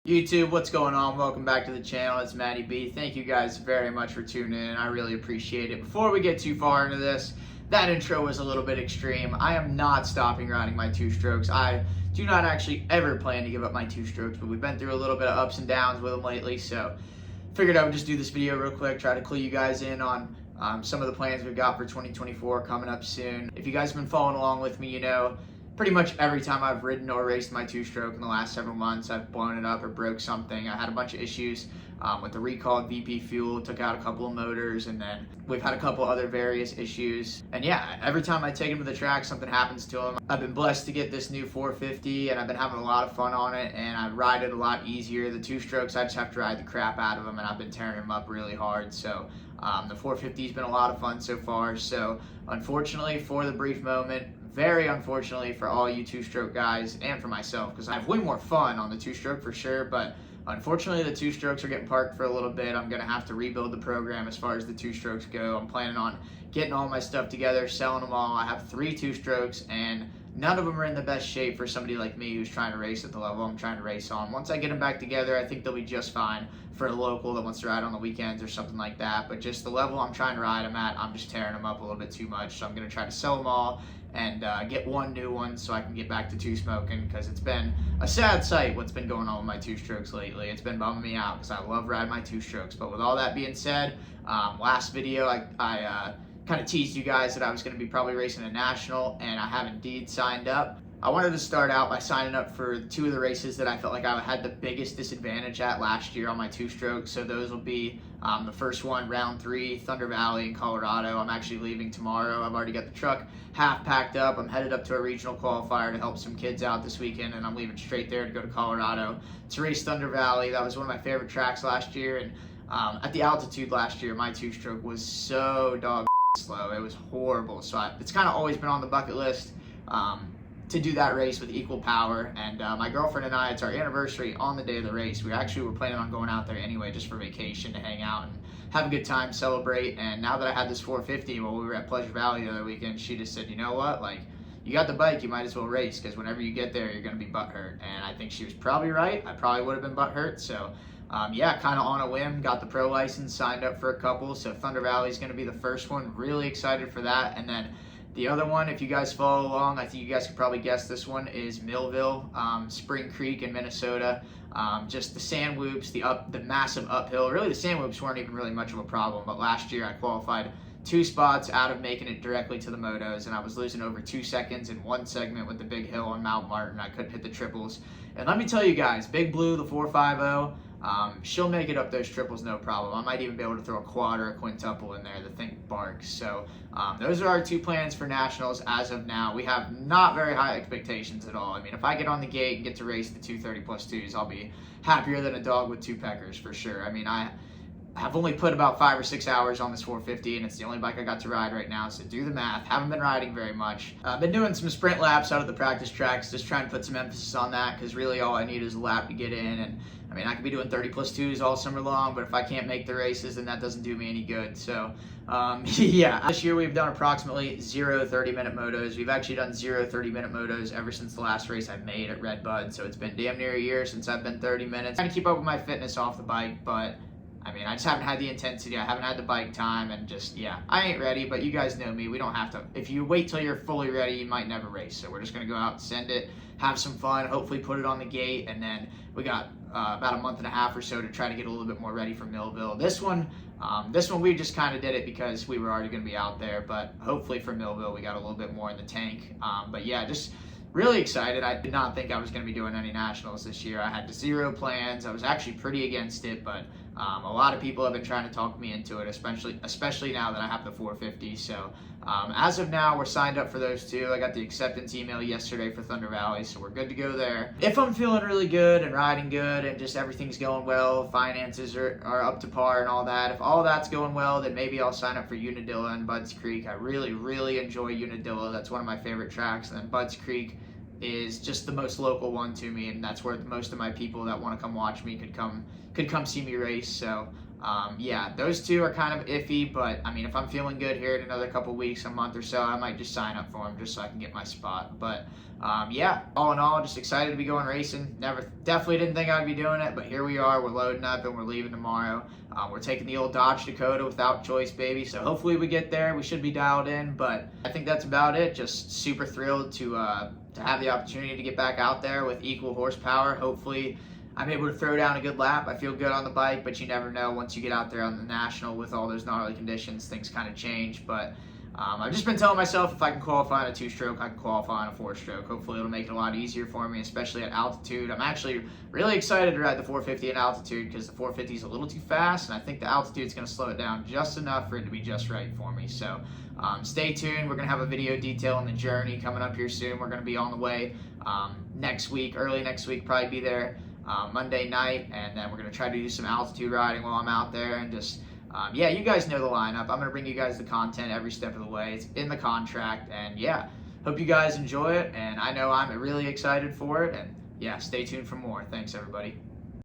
YouTube, what's going on? Welcome back to the channel. It's Matty B. Thank you guys very much for tuning in. I really appreciate it. Before we get too far into this, that intro was a little bit extreme. I am not stopping riding my two strokes. I do not actually ever plan to give up my two strokes, but we've been through a little bit of ups and downs with them lately, so figured I would just do this video real quick, try to clue you guys in on some of the plans we've got for 2024 coming up soon. If you guys have been following along with me, you know pretty much every time I've ridden or raced my two-stroke in the last several months, I've blown it up or broke something. I had a bunch of issues with the recalled VP fuel, took out a couple of motors, and then we've had a couple other various issues. And yeah, every time I take them to the track, something happens to them. I've been blessed to get this new 450, and I've been having a lot of fun on it, and I ride it a lot easier. The two-strokes, I just have to ride the crap out of them, and I've been tearing them up really hard. So the 450's been a lot of fun so far. So unfortunately, for the brief moment, very unfortunately for all you two-stroke guys and for myself, because I have way more fun on the two-stroke for sure, but unfortunately the two-strokes are getting parked for a little bit. I'm going to have to rebuild the program as far as the two-strokes go. I'm planning on getting all my stuff together, selling them all. I have 3 two-strokes, and none of them are in the best shape for somebody like me who's trying to race at the level I'm trying to race on. Once I get them back together, I think they'll be just fine for a local that wants to ride on the weekends or something like that. But just the level I'm trying to ride them at, I'm just tearing them up a little bit too much. So I'm going to try to sell them all and get one new one so I can get back to two-smoking, because it's been a sad sight what's been going on with my two-strokes lately. It's been bumming me out because I love riding my two-strokes. But with all that being said, last video I kind of teased you guys that I was going to be probably racing a national, and I have indeed signed up. I wanted to start out by signing up for 2 of the races that I felt like I had the biggest disadvantage at last year on my two-stroke. So those will be the first one, round 3, Thunder Valley in Colorado. I'm actually leaving tomorrow. I've already got the truck half packed up. I'm headed up to a regional qualifier to help some kids out this weekend, and I'm leaving straight there to go to Colorado to race Thunder Valley. That was one of my favorite tracks last year, and at the altitude last year, my two-stroke was so dog slow. It was horrible. So it's kind of always been on the bucket list to do that race with equal power. And my girlfriend and I, it's our anniversary on the day of the race. We actually were planning on going out there anyway just for vacation, to hang out and have a good time, celebrate. And now that I had this 450 while we were at Pleasure Valley the other weekend, she just said, you know what, like, you got the bike, you might as well race, because whenever you get there, you're going to be butthurt. And I think she was probably right. I probably would have been butthurt. So yeah, kind of on a whim, got the pro license, signed up for a couple. So Thunder Valley is going to be the first one. Really excited for that. And then the other one, if you guys follow along, I think you guys could probably guess this one, is Millville, Spring Creek in Minnesota. Just the sand whoops, the massive uphill. Really, the sand whoops weren't even really much of a problem, but last year I qualified 2 spots out of making it directly to the motos, and I was losing over 2 seconds in one segment with the big hill on Mount Martin. I couldn't hit the triples. And let me tell you guys, Big Blue, the 450, she'll make it up those triples no problem. I might even be able to throw a quad or a quintuple in there. The thing barks. So those are our 2 plans for nationals as of now. We have not very high expectations at all. I mean, if I get on the gate and get to race the 230+2s, I'll be happier than a dog with 2 peckers for sure. I mean, I have only put about 5 or 6 hours on this 450, and it's the only bike I got to ride right now, so do the math. Haven't been riding very much. I've been doing some sprint laps out of the practice tracks, just trying to put some emphasis on that, because really all I need is a lap to get in. And I mean, I could be doing 30+2s all summer long, but if I can't make the races, then that doesn't do me any good. So yeah, this year we've done approximately 0 30-minute motos. We've actually done 0 30-minute motos ever since the last race I made at Redbud, so it's been damn near a year since I've been 30 minutes. Trying to keep up with my fitness off the bike, but I mean, I just haven't had the intensity. I haven't had the bike time, and just, yeah, I ain't ready, but you guys know me. We don't have to. If you wait till you're fully ready, you might never race. So we're just going to go out and send it, have some fun, hopefully put it on the gate, and then we got about a month and a half or so to try to get a little bit more ready for Millville. This one we just kind of did it because we were already going to be out there, but hopefully for Millville we got a little bit more in the tank. But yeah, just really excited. I did not think I was going to be doing any nationals this year. I had 0 plans. I was actually pretty against it, but a lot of people have been trying to talk me into it, especially now that I have the 450. So as of now, we're signed up for those 2. I got the acceptance email yesterday for Thunder Valley, so we're good to go there. If I'm feeling really good and riding good and just everything's going well, finances are up to par and all that, if all that's going well, then maybe I'll sign up for Unadilla and Budds Creek. I really, really enjoy Unadilla. That's one of my favorite tracks. And then Budds Creek is just the most local one to me, and that's where most of my people that want to come watch me could come see me race. So Yeah, those two are kind of iffy, but I mean, if I'm feeling good here in another couple weeks, a month or so, I might just sign up for them just so I can get my spot. But yeah, all in all, just excited to be going racing. Definitely didn't think I'd be doing it, but here we are. We're loading up and we're leaving tomorrow. We're taking the old Dodge Dakota without choice, baby. So hopefully we get there. We should be dialed in, but I think that's about it. Just super thrilled to have the opportunity to get back out there with equal horsepower. Hopefully I'm able to throw down a good lap. I feel good on the bike, but you never know. Once you get out there on the national with all those gnarly conditions, things kind of change. But I've just been telling myself if I can qualify on a 2-stroke, I can qualify on a 4-stroke. Hopefully it'll make it a lot easier for me, especially at altitude. I'm actually really excited to ride the 450 at altitude because the 450 is a little too fast, and I think the altitude is going to slow it down just enough for it to be just right for me. So stay tuned. We're going to have a video detailing the journey coming up here soon. We're going to be on the way next week, early next week, probably be there Monday night, and then we're going to try to do some altitude riding while I'm out there and just yeah, you guys know the lineup. I'm going to bring you guys the content every step of the way. It's in the contract, and yeah, hope you guys enjoy it, and I know I'm really excited for it, and yeah, stay tuned for more. Thanks, everybody.